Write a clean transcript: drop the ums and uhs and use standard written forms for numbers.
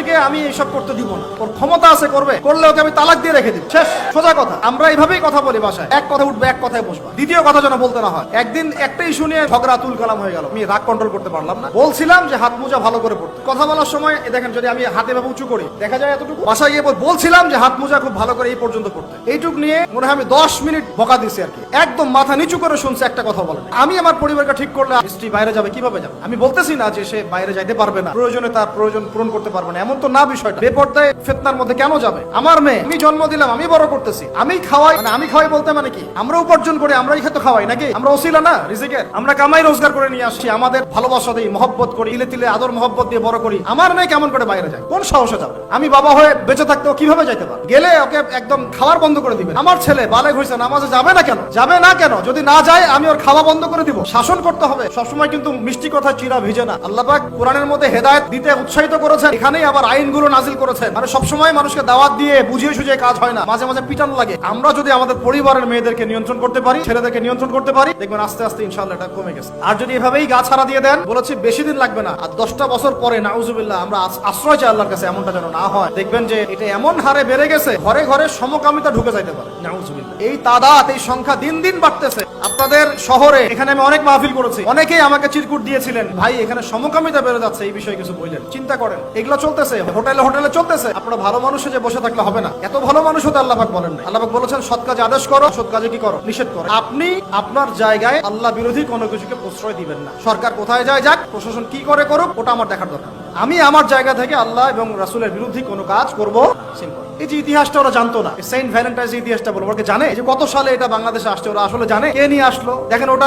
মেয়েকে আমি এইসব করতে দিব না, ওর ক্ষমতা আছে করবে, করলে ওকে আমি তালাক দিয়ে রেখে দিব, শেষ, সোজা কথা। আমরা এইভাবেই কথা বলি বাসায়, এক কথা উঠবে এক কথায় বসবা, দ্বিতীয় কথা যেন বলতে না হয়। একদিন একটা ইস্যু নিয়ে ঝগড়া তুল কালাম হয়ে গেল, আমি রাগ কন্ট্রোল করতে পারলাম না, বলছিলাম যে হাত মোজা ভালো করে পড়তে। কথা বলার সময় দেখেন যদি আমি হাতে ভাবে উঁচু করি দেখা যায় এতটুকু, বাসায় গিয়ে বলছিলাম যে হাত মোজা খুব ভালো করে এই পর্যন্ত পড়তে। এইটুক নিয়ে মনে হয় আমি 10 মিনিট বকা দিছি আর কি, একদম মাথা নিচু করে শুনছে, একটা কথা বলেন। আমি আমার পরিবারকে ঠিক করলে স্ত্রী বাইরে যাবে কিভাবে যাবে? আমি বলতেছি না যে সে বাইরে যাইতে পারবে না, প্রয়োজনে তার প্রয়োজন পূরণ করতে পারবে না, এমন তো না বিষয়টা। বেপরদায় ফিতনার মধ্যে কেন যাবে? আমার মেয়ে, আমি জন্ম দিলাম, আমি বড় করতেছি, আমি খাওয়াই, মানে আমি খাওয়াই বলতে মানে কি, আমরা উপার্জন করি, আমরাই খেতে খাওয়াই নাকি? আমরা ওসিলা না রিজিকের, আমরা কামাই রোজগার করে নিয়ে আসছি, আমাদের ভালোবাসা দিই, মহব্বত করি, তিলে তিলে আদর মহব্বত দিয়ে বড় করি। আমার মেয়ে কেমন করে বাইরে যায়? কোন সাহসে যাবে? আমি বাবা হয়ে বেঁচে থাকতেও কিভাবে যাইতে পারে? গেলে ওকে একদম খাওয়ার বন্ধ করে দিবেন। আমার ছেলে বালেগ হয়েছে, নামাজে যাবে না কেন? যাবে না কেন? যদি না যায় আমি ওর খাওয়া বন্ধ করে দিব। শাসন করতে হবে সবসময়, কিন্তু মিষ্টি কথা চিরা ভিজে না। আল্লাহ পাক কোরআনের মধ্যে হেদায়েত দিতে উৎসাহিত করেছেন, এখানেই আবার আইনগুলো নাজিল করেছেন। মানে সবসময় মানুষকে দাওয়াত দিয়ে বুঝিয়ে সুঝিয়ে কাজ হয় না, মাঝে মাঝে পিটানো লাগে। আমরা যদি আমাদের পরিবারের মেয়েদেরকে নিয়ন্ত্রণ করতে পারি, ছেলেদেরকে নিয়ন্ত্রণ করতে পারি, দেখবেন আস্তে আস্তে ইনশাআল্লাহ এটা কমে গেছে। আর যদি এভাবেই গা ছাড়া দিয়ে দেন, বলেছি বেশি দিন লাগবে না, আর 10টা বছর পরে নাউজুবিল্লাহ আমরা আশ্রয় চাই আল্লাহর কাছে, এমনটা যেন না হয়। দেখবেন যে এটা এমন হারে বেড়ে গেছে, ঘরে ঘরে সমকামিতা ঢুকে যাইতে পারে। নাউজুবিল্লাহ, এই তাদাত, এই সংখ্যা দিন দিন বাড়তেছে। আপনাদের শহরে এখানে আমি অনেক মাহফিল করেছি, অনেকেই আমাকে চিরকুট দিয়েছিলেন, ভাই এখানে সমকামিতা বেড়ে যাচ্ছে, এই বিষয়ে কিছু বললেন। চিন্তা করেন, এগুলো চলতেছে হোটেলে হোটেলে চলতেছে। আপনারা ভালো মানুষে যে বসে থাকলে হবে না, এত ভালো মানুষ হতে আল্লাহ পাক বলেন না। আল্লাহ পাক বলেছেন সৎ কাজে আদেশ করো, সৎ কাজে কি করো? নিষেধ করো। আপনি আপনার জায়গায় আল্লাহ বিরোধী কোনো কিছুকে প্রশ্রয় দিবেন না। সরকার কোথায় যায় যাক, প্রশাসন কি করে করুক, ওটা আমার দেখার দরকার। আমি আমার জায়গা থেকে আল্লাহ এবং রাসূলের বিরোধী কোনো কাজ করব, সিম্পল। এই যে ইতিহাসটা ওরা জানতো না, সেন্ট ভ্যালেন্টাইন্স ইতিহাসটা বলবো, ওরা জানে যে কত সালে এটা বাংলাদেশে আসছে, ওরা আসলে জানে কে নিয়ে আসলো? দেখেন ওটা